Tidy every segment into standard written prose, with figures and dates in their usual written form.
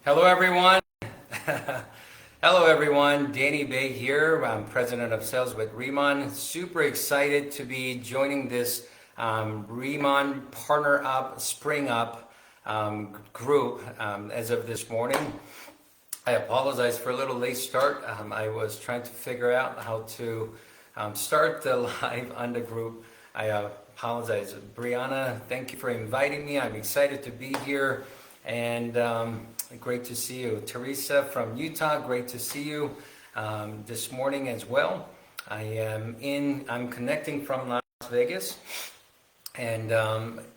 Hello, everyone. Hello, everyone. Danny Bay here. I'm president of sales with Riemann. Super excited to be joining this Riemann Partner Up, Spring Up group as of this morning. I apologize for a little late start. I was trying to figure out how to start the live on the group. I apologize. Brianna, thank you for inviting me. I'm excited to be here. And great to see you. Teresa from Utah, great to see you this morning as well. I'm connecting from Las Vegas. And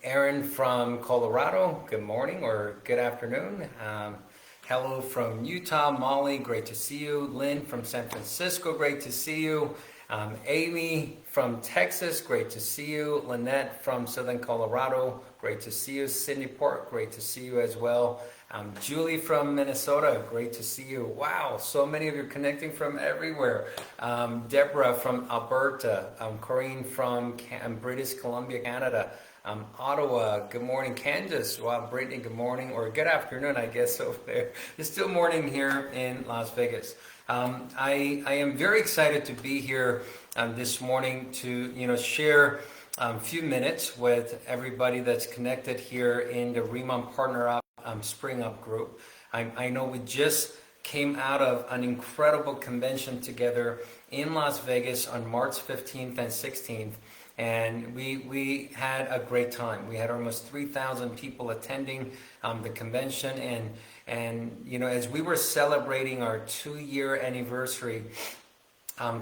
Aaron from Colorado, good morning or good afternoon. Hello from Utah, Molly, great to see you. Lynn from San Francisco, great to see you. Amy from Texas, great to see you. Lynette from Southern Colorado, great to see you. Cindy Port, great to see you as well. Julie from Minnesota, great to see you. Wow, so many of you connecting from everywhere. Deborah from Alberta. Corinne from British Columbia, Canada. Ottawa, good morning. Kansas, wow, Brittany, good morning, or good afternoon, I guess, over there. It's still morning here in Las Vegas. I am very excited to be here this morning to share a few minutes with everybody that's connected here in the Riemann Partner Up Spring Up group. I know we just came out of an incredible convention together in Las Vegas on March 15th and 16th. And we had a great time. We had almost 3,000 people attending the convention, and as we were celebrating our 2-year anniversary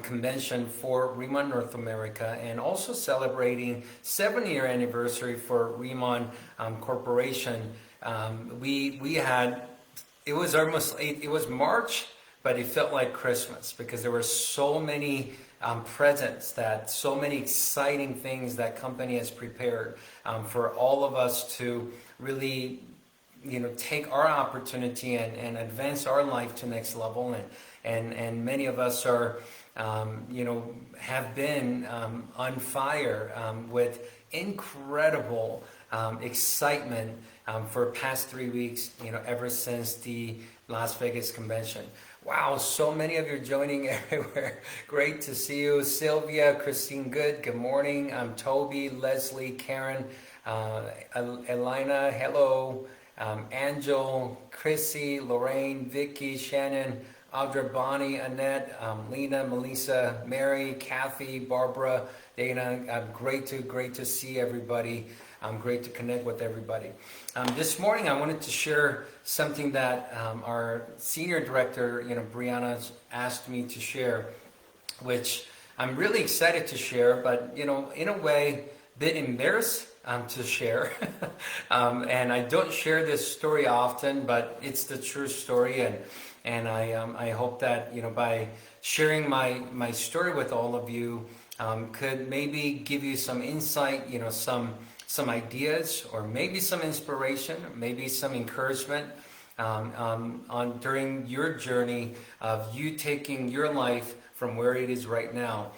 convention for Riemann North America, and also celebrating 7-year anniversary for Riemann Corporation, we had, it was March, but it felt like Christmas because there were so many presents, so many exciting things that company has prepared for all of us to really, take our opportunity and advance our life to next level. And many of us are, have been on fire with incredible excitement for past 3 weeks, ever since the Las Vegas convention. Wow, so many of you are joining everywhere. Great to see you. Sylvia, Christine Good, good morning. Toby, Leslie, Karen, Elena, hello. Angel, Chrissy, Lorraine, Vicky, Shannon, Audra, Bonnie, Annette, Lena, Melissa, Mary, Kathy, Barbara, Dana. Great to see everybody. Great to connect with everybody. This morning I wanted to share something that our senior director, Brianna, asked me to share, which I'm really excited to share, but in a way, a bit embarrassed to share. And I don't share this story often, but it's the true story, and I hope that by sharing my story with all of you could maybe give you some insight, some ideas, or maybe some inspiration, maybe some encouragement on during your journey of you taking your life from where it is right now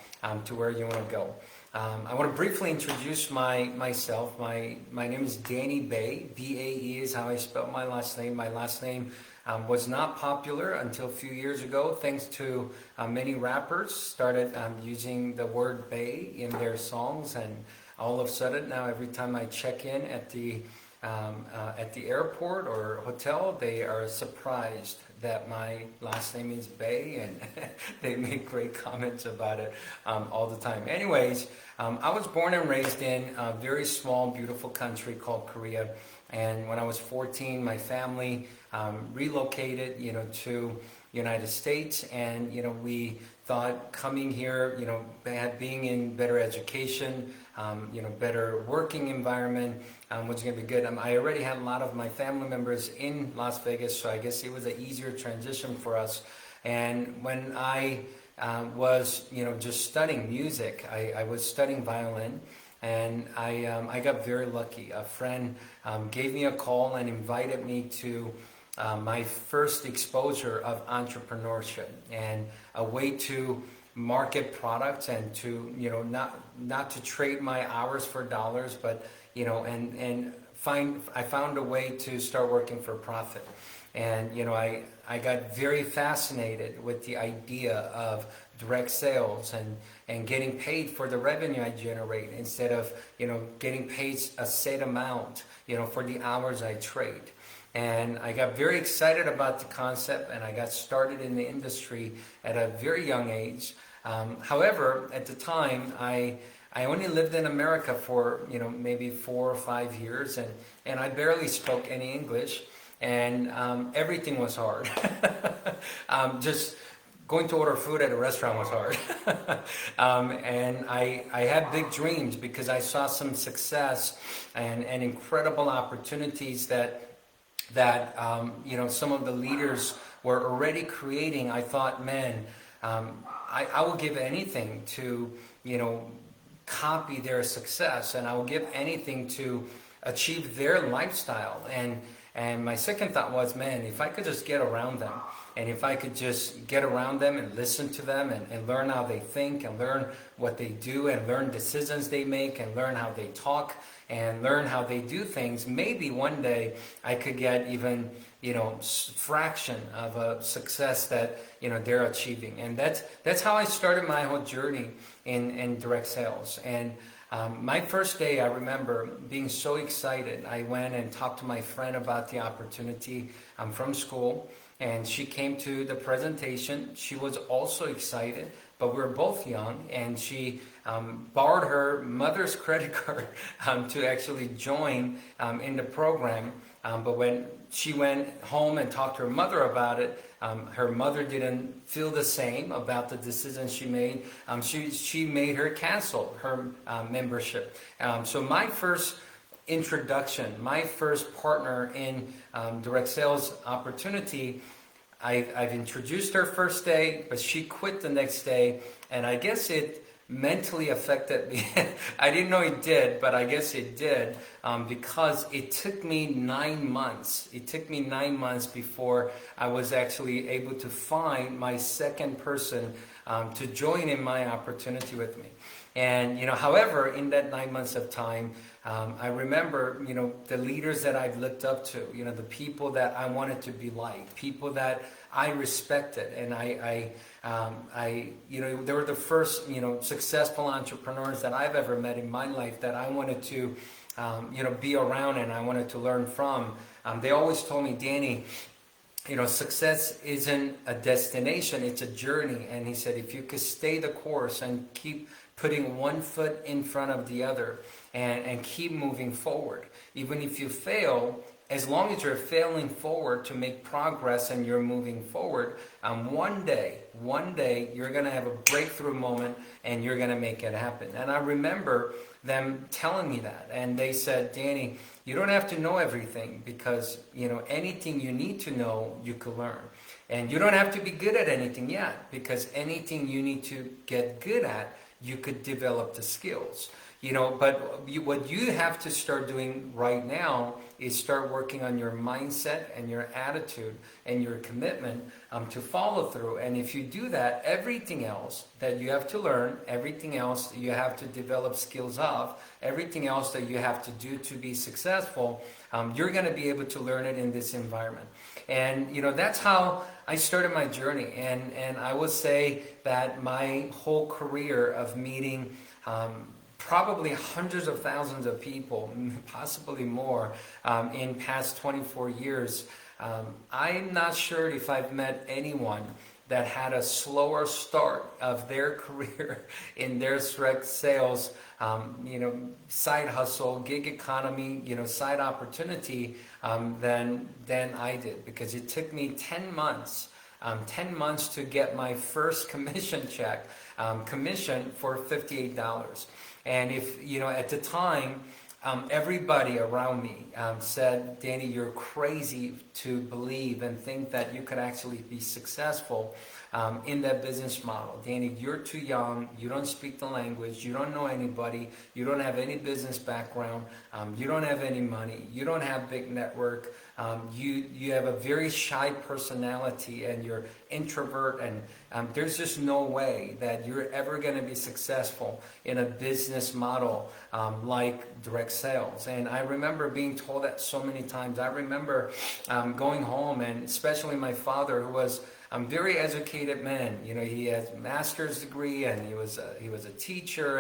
to where you want to go. I want to briefly introduce myself. My name is Danny Bay. B-A-E is how I spell my last name. My last name was not popular until a few years ago, thanks to many rappers started using the word Bay in their songs, and all of a sudden now every time I check in at the airport or hotel, they are surprised that my last name is Bay, and they make great comments about it all the time. Anyways, I was born and raised in a very small, beautiful country called Korea, and when I was 14, my family relocated, to United States, and we thought coming here, being in better education, better working environment was going to be good. I already had a lot of my family members in Las Vegas, so I guess it was an easier transition for us. And when I was, just studying music, I was studying violin, and I got very lucky. A friend gave me a call and invited me to my first exposure of entrepreneurship and a way to market products and to not to trade my hours for dollars, but and I found a way to start working for profit. And I got very fascinated with the idea of direct sales and getting paid for the revenue I generate instead of getting paid a set amount for the hours I trade. And I got very excited about the concept, and I got started in the industry at a very young age. However, at the time, I only lived in America for maybe 4 or 5 years, and I barely spoke any English, and everything was hard. Just going to order food at a restaurant was hard. And I had big dreams because I saw some success and incredible opportunities that some of the leaders were already creating. I thought, man, I will give anything to copy their success, and I will give anything to achieve their lifestyle. And my second thought was, man, if I could just get around them, and if I could just get around them and listen to them and learn how they think and learn what they do and learn decisions they make and learn how they talk and learn how they do things, maybe one day I could get even fraction of a success that they're achieving. And that's how I started my whole journey in direct sales. And my first day, I remember being so excited. I went and talked to my friend about the opportunity. I'm from school, and she came to the presentation. She was also excited, but we were both young, and she borrowed her mother's credit card to actually join in the program. But when she went home and talked to her mother about it, her mother didn't feel the same about the decision she made. She made her cancel her membership. So my first introduction, my first partner in direct sales opportunity, I've introduced her first day, but she quit the next day, and I guess it mentally affected me. I didn't know it did, but I guess it did, because it took me 9 months. It took me 9 months before I was actually able to find my second person to join in my opportunity with me. And however, in that 9 months of time, I remember the leaders that I've looked up to, the people that I wanted to be like, people that I respected, and they were the first successful entrepreneurs that I've ever met in my life that I wanted to be around and I wanted to learn from. They always told me, Danny, success isn't a destination, it's a journey. And he said, if you could stay the course and keep putting one foot in front of the other and keep moving forward, even if you fail, as long as you're failing forward to make progress and you're moving forward, one day you're going to have a breakthrough moment and you're going to make it happen. And I remember them telling me that, and they said, Danny, you don't have to know everything, because anything you need to know you could learn. And you don't have to be good at anything yet, because anything you need to get good at, you could develop the skills. But what you have to start doing right now is start working on your mindset and your attitude and your commitment to follow through. And if you do that, everything else that you have to learn, everything else that you have to develop skills of, everything else that you have to do to be successful, you're going to be able to learn it in this environment. And that's how I started my journey. And I would say that my whole career of meeting probably hundreds of thousands of people, possibly more, in past 24 years. I'm not sure if I've met anyone that had a slower start of their career in their direct sales, side hustle, gig economy, side opportunity than I did, because it took me 10 months. 10 months to get my first commission check, commission for $58. And if, at the time, everybody around me said, Danny, you're crazy to believe and think that you could actually be successful in that business model. Danny, you're too young, you don't speak the language, you don't know anybody, you don't have any business background, you don't have any money, you don't have big network, you have a very shy personality and you're introvert, and there's just no way that you're ever going to be successful in a business model like direct sales. And I remember being told that so many times. I remember going home, and especially my father, who was a very educated man. You know, he has a master's degree, and he was a teacher,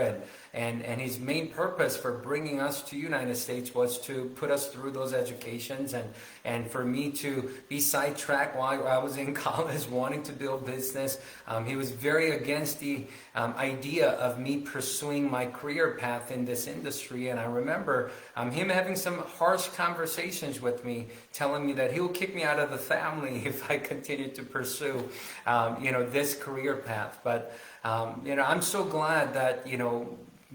and his main purpose for bringing us to United States was to put us through those educations, and for me to be sidetracked while I was in college wanting to build business. He was very against the idea of me pursuing my career path in this industry, and I remember him having some harsh conversations with me, telling me that he will kick me out of the family if I continued to pursue this career path. But I'm so glad that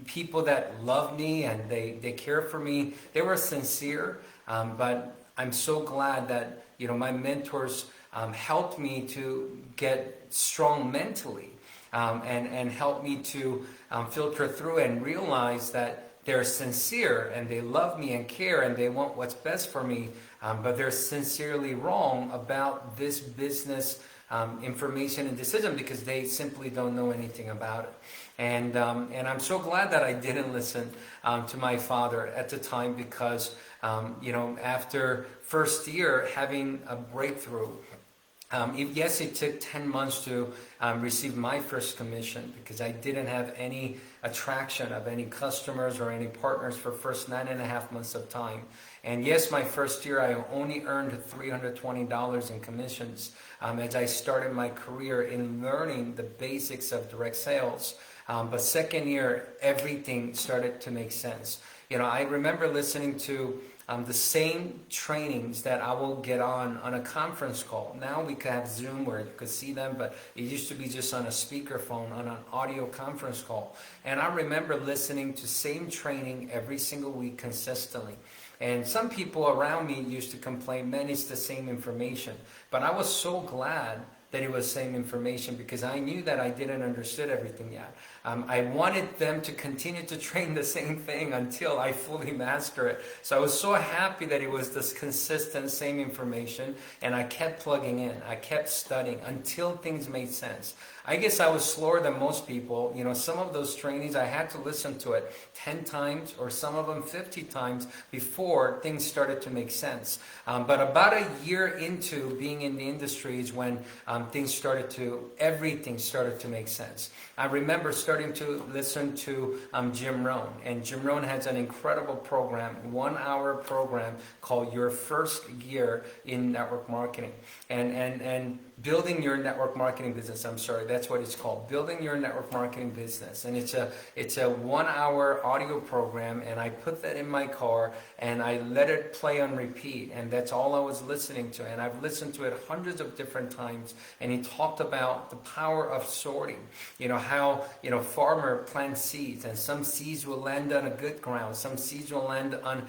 people that love me and they care for me, they were sincere, but I'm so glad that my mentors helped me to get strong mentally, and helped me to filter through and realize that they're sincere and they love me and care and they want what's best for me, but they're sincerely wrong about this business information and decision because they simply don't know anything about it. And I'm so glad that I didn't listen to my father at the time, because after first year having a breakthrough, yes, it took 10 months to receive my first commission, because I didn't have any attraction of any customers or any partners for first 9.5 months of time. And yes, my first year I only earned $320 in commissions as I started my career in learning the basics of direct sales. But second year, everything started to make sense. I remember listening to the same trainings that I will get on a conference call. Now we can have Zoom where you could see them, but it used to be just on a speakerphone, on an audio conference call. And I remember listening to same training every single week consistently. And some people around me used to complain, man, it's the same information. But I was so glad that it was the same information, because I knew that I didn't understood everything yet. I wanted them to continue to train the same thing until I fully master it. So I was so happy that it was this consistent same information, and I kept plugging in. I kept studying until things made sense. I guess I was slower than most people. Some of those trainings, I had to listen to it 10 times or some of them 50 times before things started to make sense. But about a year into being in the industry is when everything started to make sense. I remember starting to listen to Jim Rohn, and Jim Rohn has an incredible program, 1-hour program called Your First Year in Network Marketing, and building your network marketing business. That's what it's called, building your network marketing business. And it's a 1-hour audio program, and I put that in my car and I let it play on repeat, and that's all I was listening to. And I've listened to it hundreds of different times, and he talked about the power of sorting. How farmer plants seeds, and some seeds will land on a good ground, some seeds will land on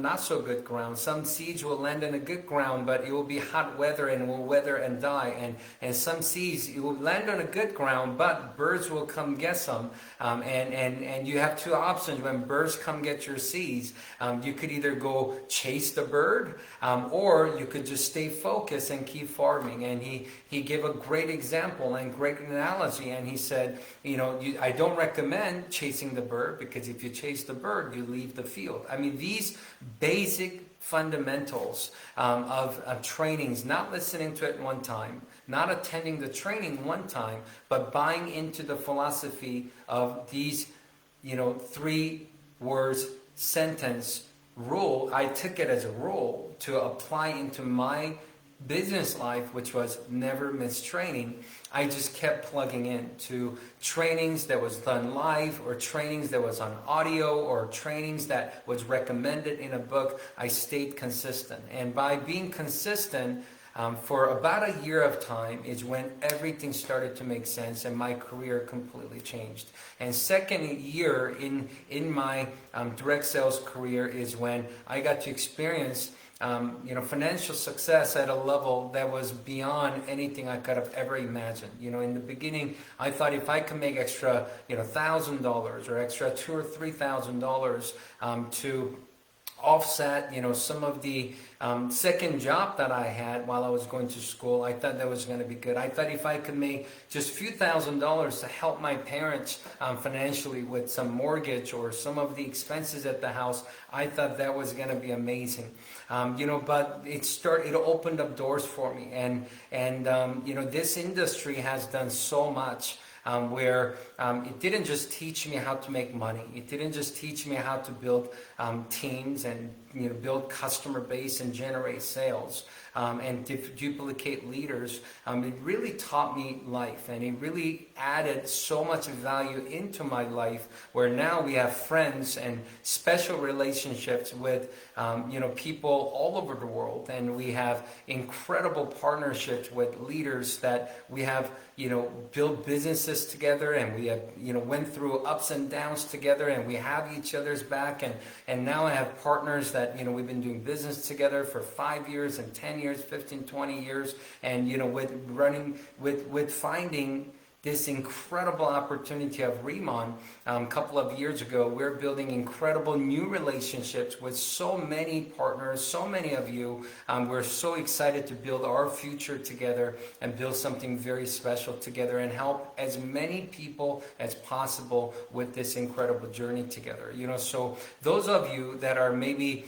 not so good ground. Some seeds will land in a good ground, but it will be hot weather and will wither and die. And some seeds, it will land on a good ground, but birds will come get some. And you have two options when birds come get your seeds. You could either go chase the bird, or you could just stay focused and keep farming. And he gave a great example and great analogy. And he said, I don't recommend chasing the bird, because if you chase the bird, you leave the field. I mean, these basic fundamentals of trainings, not listening to it one time, not attending the training one time, but buying into the philosophy of these 3 words sentence rule. I took it as a rule to apply into my business life, which was never miss training. I just kept plugging in to trainings that was done live, or trainings that was on audio, or trainings that was recommended in a book. I stayed consistent. And by being consistent for about a year of time is when everything started to make sense, and my career completely changed. And second year in my direct sales career is when I got to experience financial success at a level that was beyond anything I could have ever imagined. In the beginning, I thought if I could make extra, $1,000 or extra $2,000 or $3,000 to offset, some of the second job that I had while I was going to school. I thought that was going to be good. I thought if I could make just a few $1,000s to help my parents financially with some mortgage or some of the expenses at the house, I thought that was going to be amazing. But it opened up doors for me, and this industry has done so much. Where it didn't just teach me how to make money. It didn't just teach me how to build teams and build customer base and generate sales and duplicate leaders. It really taught me life, and it really added so much value into my life, where now we have friends and special relationships with people all over the world, and we have incredible partnerships with leaders that we have built businesses together, and we have went through ups and downs together, and we have each other's back, and now I have partners that we've been doing business together for 5 years and 10 years, 15, 20 years, and with finding this incredible opportunity of Remon a couple of years ago. We're building incredible new relationships with so many partners, so many of you. We're so excited to build our future together and build something very special together and help as many people as possible with this incredible journey together. So those of you that are maybe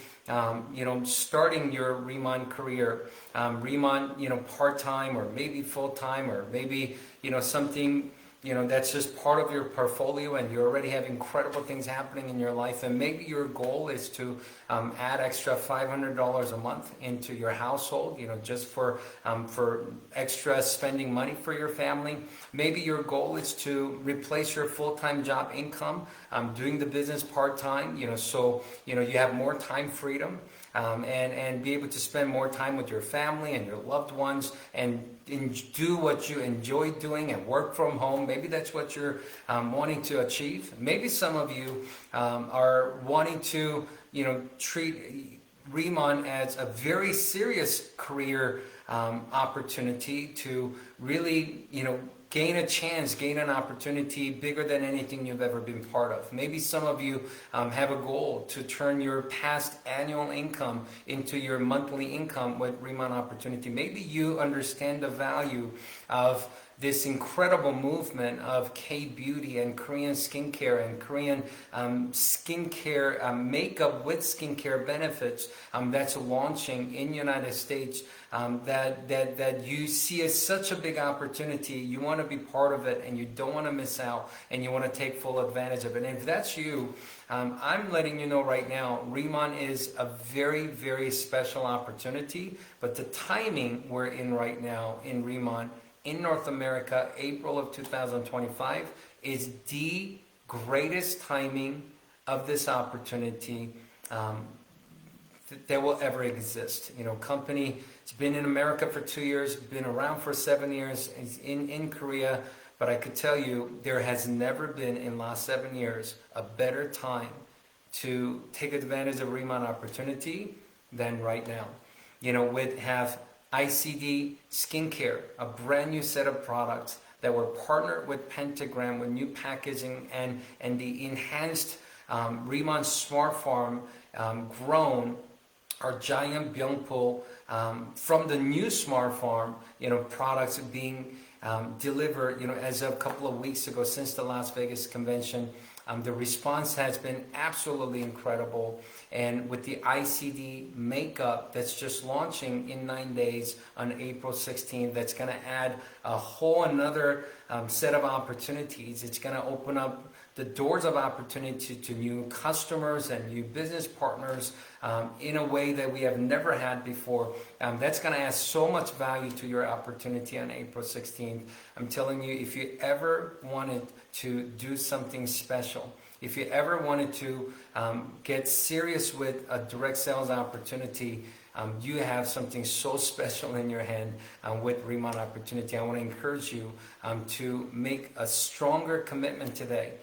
starting your Remon career, Remon, part-time or maybe full-time, or maybe, something, that's just part of your portfolio, and you already have incredible things happening in your life, and maybe your goal is to add extra $500 a month into your household, just for extra spending money for your family. Maybe your goal is to replace your full-time job income, doing the business part-time, so you have more time freedom, and be able to spend more time with your family and your loved ones, and do what you enjoy doing and work from home. Maybe that's what you're wanting to achieve. Maybe some of you are wanting to treat Remon as a very serious career opportunity to really gain an opportunity bigger than anything you've ever been part of. Maybe some of you have a goal to turn your past annual income into your monthly income with Remon Opportunity. Maybe you understand the value of this incredible movement of K-beauty and Korean skincare and Korean skincare makeup with skincare benefits that's launching in the United States, that you see as such a big opportunity. You want to be part of it, and you don't want to miss out, and you want to take full advantage of it. And if that's you, I'm letting you know right now, Remon is a very, very special opportunity, but the timing we're in right now in Remon in North America, April of 2025, is the greatest timing of this opportunity that will ever exist. Company, it's been in America for 2 years, been around for 7 years, is in Korea, but I could tell you there has never been in the last 7 years a better time to take advantage of Remon Opportunity than right now. Have ICD Skincare, a brand new set of products that were partnered with Pentagram with new packaging and the enhanced Remon Smart Farm grown our giant Byungpul from the new Smart Farm, products being delivered, as of a couple of weeks ago since the Las Vegas convention. The response has been absolutely incredible. And with the ICD makeup that's just launching in 9 days on April 16th, that's going to add a whole another set of opportunities. It's going to open up the doors of opportunity to new customers and new business partners in a way that we have never had before. That's going to add so much value to your opportunity on April 16th. I'm telling you, if you ever wanted to do something special, if you ever wanted to get serious with a direct sales opportunity, you have something so special in your hand with Remon Opportunity. I want to encourage you to make a stronger commitment today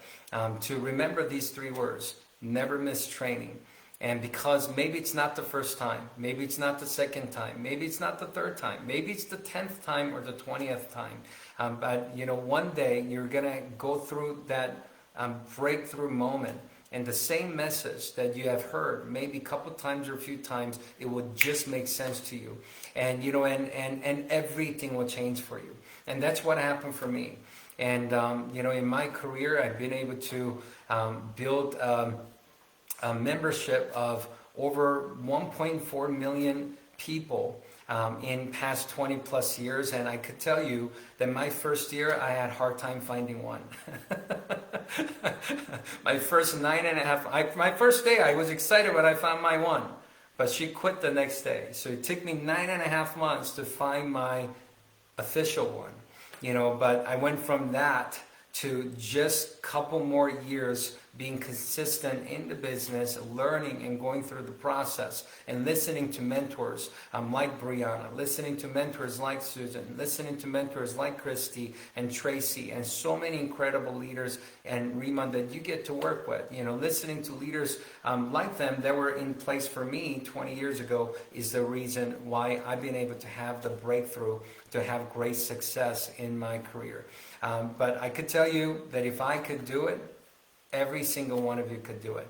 to remember these 3 words: never miss training. And because maybe it's not the first time, maybe it's not the second time, maybe it's not the third time, maybe it's the 10th time or the 20th time. But one day you're gonna go through that breakthrough moment, and the same message that you have heard maybe a couple times or a few times, it will just make sense to you, and and everything will change for you. And that's what happened for me. And in my career, I've been able to build a membership of over 1.4 million people in past 20 plus years. And I could tell you that my first year, I had a hard time finding one. My first my first day, I was excited when I found my one, but she quit the next day. So it took me 9.5 months to find my official one, but I went from that to just a couple more years being consistent in the business, learning and going through the process, and listening to mentors like Brianna, listening to mentors like Susan, listening to mentors like Christy and Tracy, and so many incredible leaders and Riemann that you get to work with. Listening to leaders like them that were in place for me 20 years ago is the reason why I've been able to have the breakthrough, to have great success in my career. But I could tell you that if I could do it, every single one of you could do it.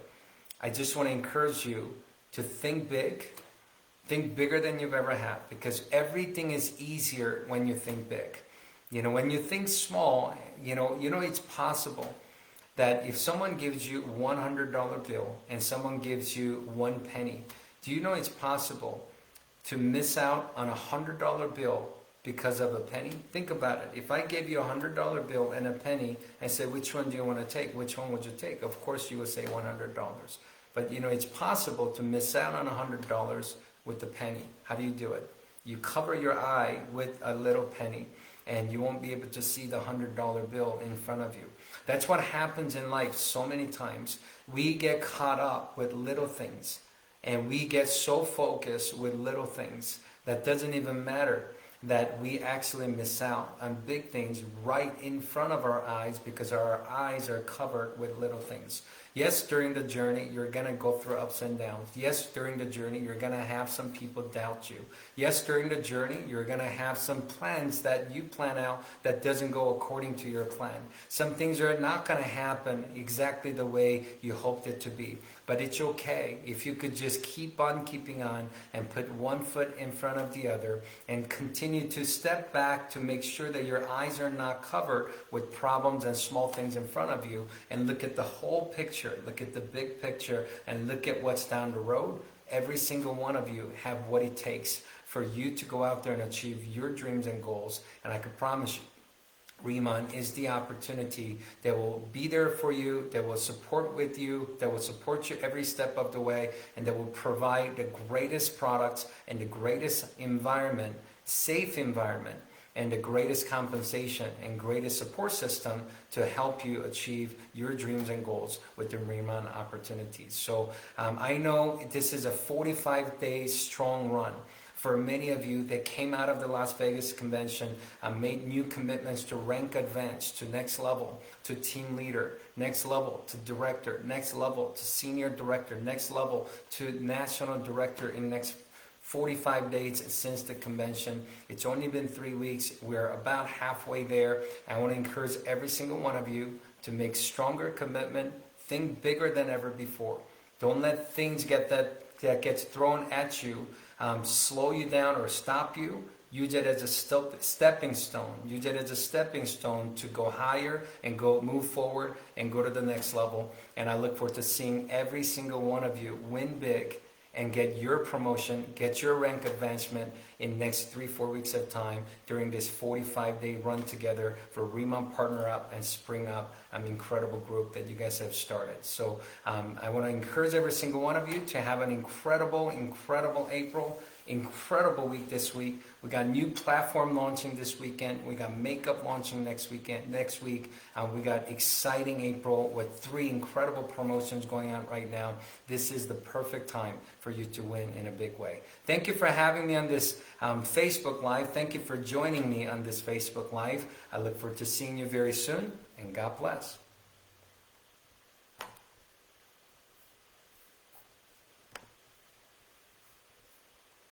I just want to encourage you to think big, think bigger than you've ever had, because everything is easier when you think big. When you think small, it's possible that if someone gives you $100 bill and someone gives you 1 penny, do you know it's possible to miss out on $100 bill because of a penny? Think about it. If I gave you $100 bill and a penny and said, which one do you want to take? Which one would you take? Of course you would say $100. But it's possible to miss out on $100 with the penny. How do you do it? You cover your eye with a little penny, and you won't be able to see the $100 bill in front of you. That's what happens in life so many times. We get caught up with little things, and we get so focused with little things that doesn't even matter, that we actually miss out on big things right in front of our eyes because our eyes are covered with little things. Yes, during the journey, you're going to go through ups and downs. Yes, during the journey, you're going to have some people doubt you. Yes, during the journey, you're going to have some plans that you plan out that doesn't go according to your plan. Some things are not going to happen exactly the way you hoped it to be. But it's okay if you could just keep on keeping on and put one foot in front of the other and continue to step back to make sure that your eyes are not covered with problems and small things in front of you, and look at the whole picture, look at the big picture, and look at what's down the road. Every single one of you have what it takes for you to go out there and achieve your dreams and goals. And I can promise you, Riemann is the opportunity that will be there for you, that will support with you, that will support you every step of the way, and that will provide the greatest products and the greatest environment, safe environment, and the greatest compensation and greatest support system to help you achieve your dreams and goals with the Riemann opportunities. So I know this is a 45-day strong run. For many of you that came out of the Las Vegas convention, made new commitments to rank advance, to next level, to team leader, next level to director, next level to senior director, next level to national director in next 45 days since the convention. It's only been 3 weeks. We're about halfway there. I want to encourage every single one of you to make stronger commitment, think bigger than ever before. Don't let things that gets thrown at you slow you down or stop you. Use it as a stepping stone. Use it as a stepping stone to go higher and move forward and go to the next level. And I look forward to seeing every single one of you win big and get your promotion, get your rank advancement in next 3-4 weeks of time during this 45-day run together for Riemann Partner Up and Spring Up, an incredible group that you guys have started. So I want to encourage every single one of you to have an incredible April, incredible week this week. We got new platform launching this weekend. We got makeup launching next week. We got exciting April with 3 incredible promotions going on right now. This is the perfect time for you to win in a big way. Thank you for having me on this Facebook Live. Thank you for joining me on this Facebook Live. I look forward to seeing you very soon, and God bless.